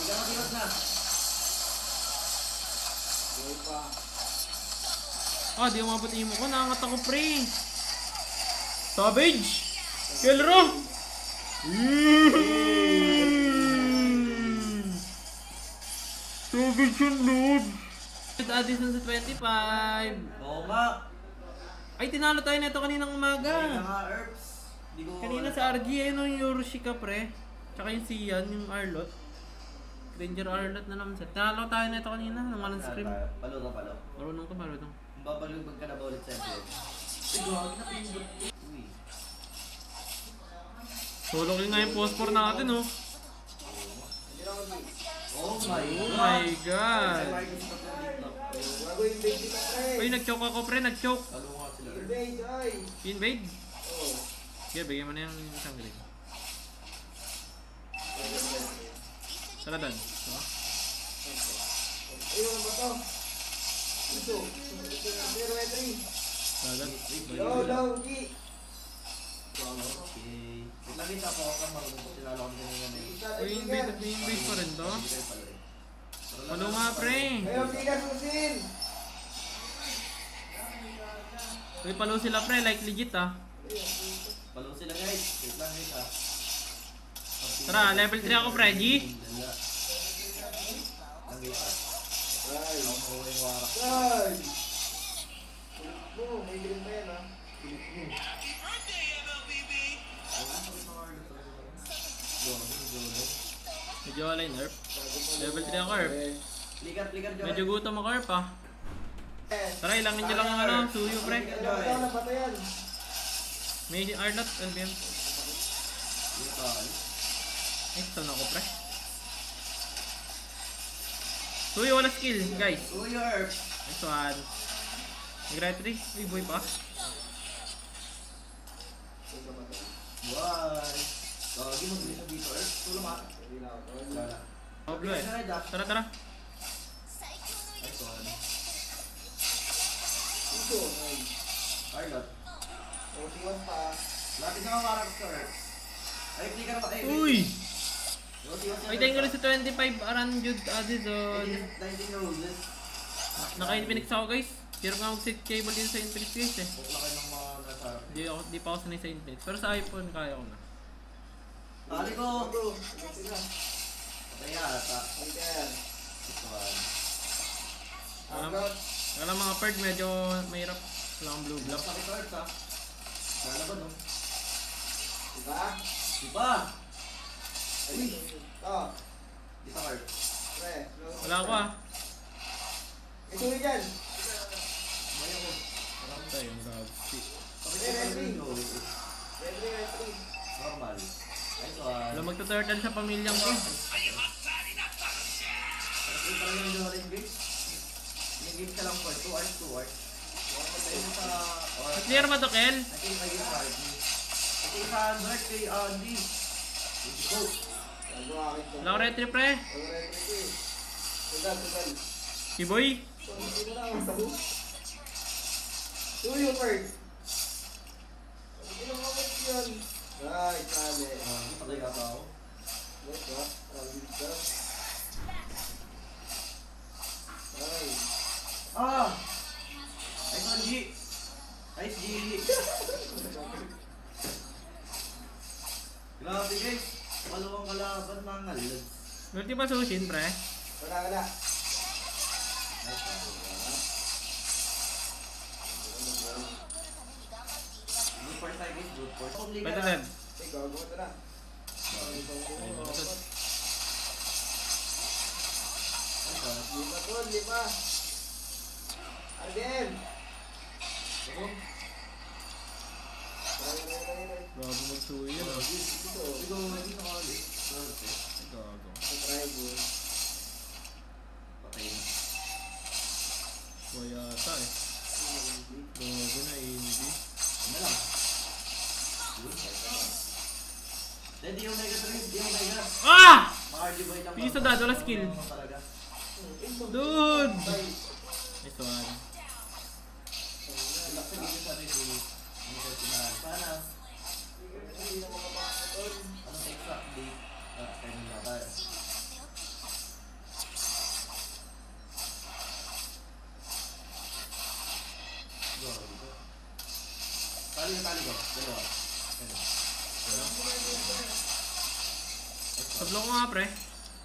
Diwas na. Ah, di umabot imo ko. Nangangat ako, pre. Savage! Kelro! Savage yung load! Addison sa 25. Oo nga. Ay, tinalo tayo nito kaninang umaga. Kaya nga, Herbs. Di ko... Kanina sa RG, yung Yorushika, pre. Tsaka yung Sian, yung Arlot. Ranger Arlot na naman set. Tinalo tayo nito kanina, nang walang scream. Palo ka, palo. Marunong to, marunong. Babalubag ka na ba ulit sa MPL? Siguro, napindot. Uy. Solo kill nga yung phosphor natin, oh. Oh my Oh God. my God. Gagawin basic ka, pre. Uy, nag-choke ako, pre, nag-choke. Lalo nga sila. Invade, ay. Invade. Oh. Sige, bigyan mo na yung isang galing. Saladan. Diba? Ayun, ano ba to? Ito. Zero entry. Saladan. Low, low, G. Okay. Wait lang isa po ako marunong ko sinalo kami kanina na yun. Uy, invade pa rin to. Hindi kayo pala eh. Ano nga, pre? Ayun, bigas susin. Uy, palo sila, pre. Like legit, ah. Palo sila guys. Wait lang guys ah. Tara, level 3 ako, pre. G. Lala. Lang guys ah. Ay. Ako makuha yung warak. Ay. Kulit mo, may green pa yan, ha? Kulit mo. Medyo wala yung nerf. Level 3 ako, herp. Likat, Joy. Medyo gutom ako, herp, ah. Tara, ilangin nyo lang ang ano, suyo, pre. Ano na ba ito yan? May Arlot, LBM. Likat. Ay, stun ako, pre. Suyo, wala skill, guys. Uy, Herb. Nice one. Nag-retry. Uy, boy pa. Why? Gagi mo dito dito, Herb. Tulong ka. Wala. Pablo, eh. Tara, tara. Nice one. Ito, ay. Arlot. Siwas pa. Lapit na ang warak ko, Herb. Ay, hindi ka na ba? Uy! Ay, thank you ulit sa 25 Aranjud Addison. 19 roses. Naka-Infinix ako, guys. Hirap nga mag-set cable din sa Infinix, guys, eh. Huwag na kayo ng mga nasarap. Di pa ako sanay sa Infinix. Pero sa iPhone, kaya ko na. Tali ko! Bro, ito na. Patay ata. Ay, yan. Ito one. Agad. Kaya mga bird, medyo mahirap. Wala akong blue block. Sakit Herb ha. Sana ba no? Diba? Diba? Ay, ito. Dito Herb. Pre, Wala ako, ah. ito yun dyan. Maya ko. Parang tayo, mag-upsi. Pakita ko yung window. Entry, entry. Normal. Nice one. Wala magta-turtle sa pamilyang ko. Ito pa rin yung orange games. Yung games ka lang for 2 hours, 2 hours. Tayo mo sa... Clear ba to, Kel? I think kayo sa RD. Ito sa Android kay Andy. Go. Gagawa akin ito. Wala ko retry, pre. Wala rin ito eh. Tugal, tugal. Si Boy. Sino na ang tahu? Tuyo, Kurt. Ano mo yun? Ay, kale. Patay ka pa ako. Wait, ha? Ang ka. Ay. Ah! Nice one, G. Nice, G. Grabe guys. Malawang kalaban mga ngalads. Multi pa sushin, pre. Wala, wala. Nice one. Good first time guys, good first. Pwede din. Ay, gago ito na. Lima to, lima. Again. Grabe magsuyo yun, ah. Ito. Ito, dito ka ulit. Gago. Try mo. Patay na. Boy ata, eh. Gago na, hindi. Ano lang? Hindi yung mega 3, hindi yung mega. Ah! Maka-RG boy lang. Piso dad, wala skill. Talaga. Dude! Nice one. Relax sa gilid sa rin. Ano sa sinahan? Sana. Anong exact date? Kaya nila tayo. Tablo ko nga, pre.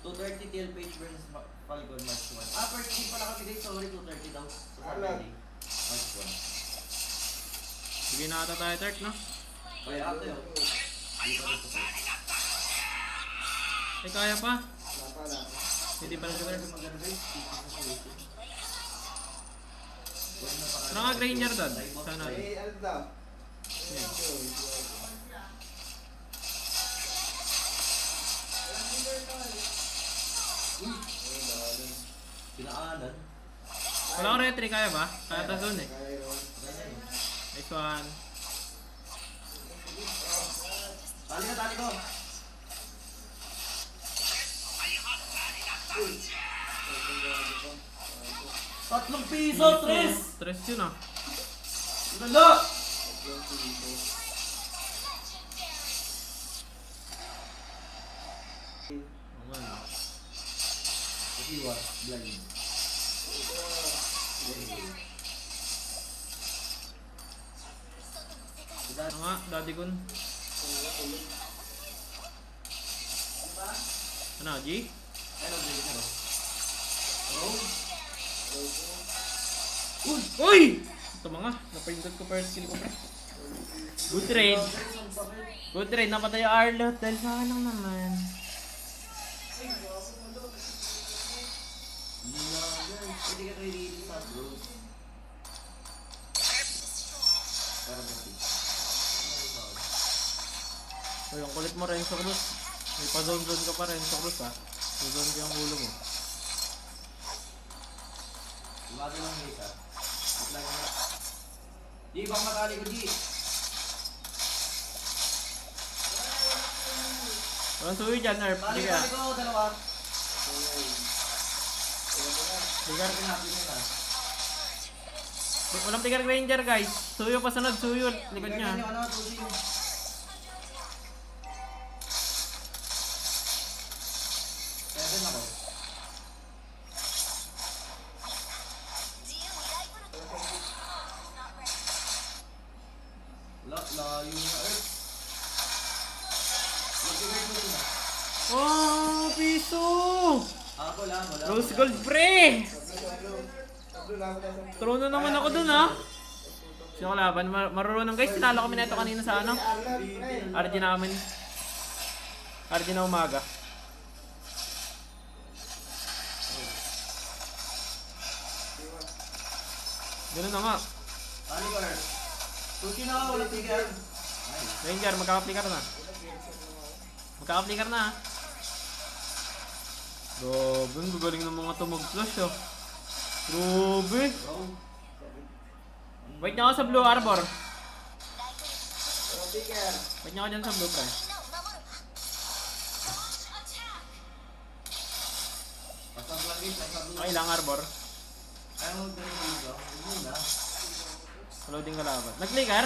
230 TL page versus Falcon March 1. First game pala kami guys. Sorry, 230 daw. Sa Alam. Saturday. March 1. Sige na ata tayo, Tart, no? Kaya ate yun. Di pa rin po tayo. Ay, kaya pa. Wala. Hindi pa lang si Tart. Maganda guys. Ano nga, Granger doon? Sana. Eh, ano daw? Pinaanan. Wala ko retry, kaya ba? Kaya ta doon eh. Kaya yun. Nice one. Tali ko. Tatlong piso, Tris! Stress yun ah. Lalo! Aman. Kasi what? Blind. Ano nga, daddy kun. Ano, G? Hello, Jason. Oh. Uy! Ito mga, napindot ko first kill ko pre. Good trade. Good trade, napatay yung Arlot dahil sa akin lang naman. Hindi ka really sa bro. Pero kasi. Uy, ang kulit mo Renzo Cruz. May pa-zone-zone ka pa Renzo Cruz ha. Zone ko yung ulo mo. Umaga lang guys ha. Apply mo na. Di, bang matali ko, Di. Walang suwi dyan, Nerf. Tali Sige ah. ko, dalawa. Tigar. Pinapi mo na. Walang Tigar Ranger guys. Suyo pa sunod, suyo. Likod niya. Ganyan yung ano, tusin. Seven ako. Layo na Earth. Mag-divide mo na. Oh, piso! Ako lang. Rose gold pre! Sablo lang ako na sa... Throw na naman ako dun ha. Sino kalaban? Marunong guys, sinalo kami nito kanina sa ano? RG namin. RG na umaga. Ganun na nga. Tali ko Earth. Tusin ako, walang tigyan. Ranger, magkaka-flicker na. Magkaka-flicker na ha. Grabe, ang gagaling ng mga tumag-flash oh. Grabe. Bro. Wait nyo ako sa Blue Arbor. Pero bigger. Wait nyo ako dyan sa Blue pre. Pasab lang guys, pasab lang. Okay lang Arbor. Ayaw mo ganun dito. Huwag mo na. Loading kalaban. Nag-flicker?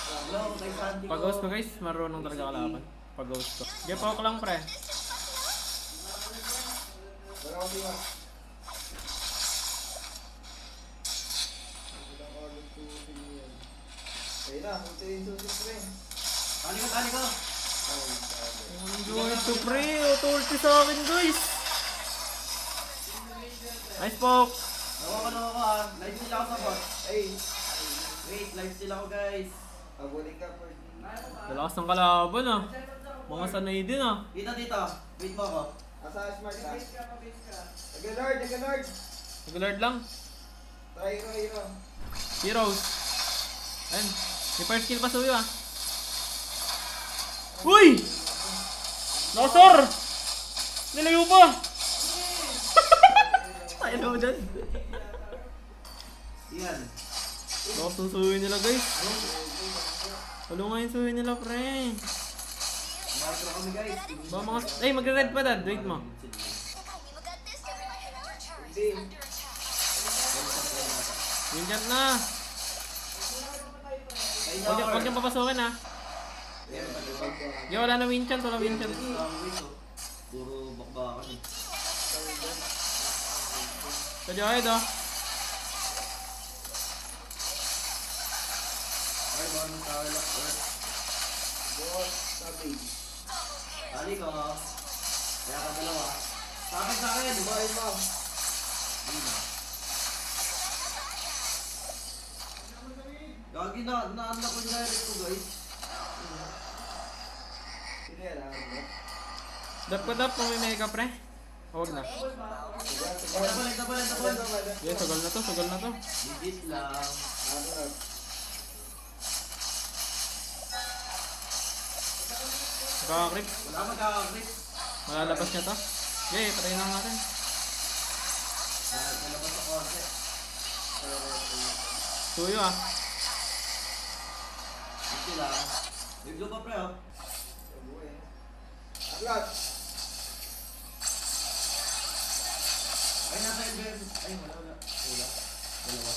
Hello, kay Sandy ko. Pag-ghost ko guys, marunong talaga kalaban. Pag-ghost ko. Sige, poke lang pre. Wala ko diwa. Bilang order to opinion. Ayun na, punta yung susi pre. Tali ko. Enjoy to pre. Authority sa akin guys. Nice poke. Nawa ko ha. Live sila ako sa bot. Ay, Wait, live sila ako guys. abuli ka for Dalakas ng kalaban ah. Mga sanay din ah. Dito. Wait mo ako. Asa smart ha? Nag-alert, nag-alert. Nag-alert lang. Try hero. Heroes. Ayun. May first kill pa suyo ah. Uy! Nasor! Nilayo pa! Tayo na mo dyan. Yan. Lakas ng suyo nila guys. Ano nga yung suyo nila pre? Makakro kami guys. Ba mga... Ay magre-red pa dad. Wait mo. Hindi. Winchant na. Kaya Huwag niyang papasukin ah. Di wala na winchant. Wala winchant. Puro bakbakan eh. Sadyo kayo do. Ay, baka nang tawag lang. Boss, sabi. Tali Tali ko. Kaya ka dalawa. Sa akin. Bye, ma'am. Hindi na. Gagi na, na-unlock ko yung direct ko guys. Sino yan, ah? Dap ko dap kung may mega pre. Huwag na. Double. Okay, sugal na to. Legit lang. Ano na? Kaka-creep. Wala magkakakrit. Malalabas niya to. Okay, patayin lang natin. Nalabas sa konti. Tuyo ah. Ito lang. May blue pa pre oh. Agad! Ay, nasa event. Ay, wala. Dalawa.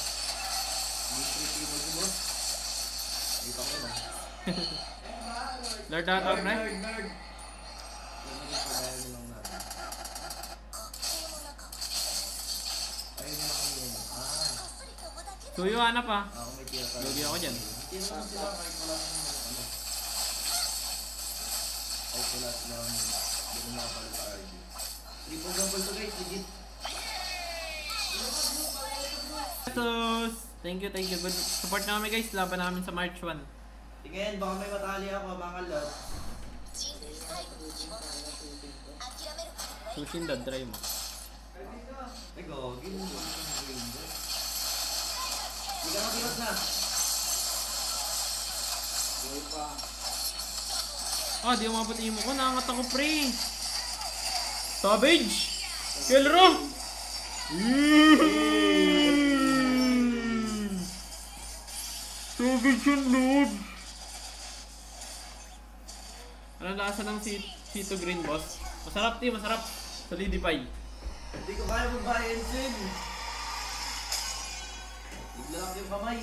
Hindi tricky mo si boss. Dito ko naman. Lord na to pre. Nerd. Pagayan lang natin. Ayun na kami yun. Tuyo hanap ah. Ako may tira ka. Lugi ako dyan. Tira naman sila kahit wala naman ano. Kahit wala silang hindi ko makapalit sa RG. Triple gamble to guys, legit. Pesos! Thank you. Good support na kami guys. Laban namin sa March 1. Tingin, baka may matali ako mga lord. Sushin dad, try mo. Ay, gagi. Hindi ka nakirot na. Buhay pa. Ah, di umabot yung imo ko. Nangangat ako pre. Savage! Kelro! Savage yung load! Anong lasa ng Cito Green boss? Masarap masarap. Solidify. Hindi ko kaya magbayan sin. Bigla lang yung kamay.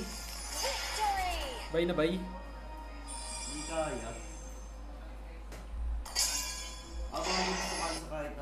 Bye na bye. Hindi kaya. Ako ang gusto sa kahit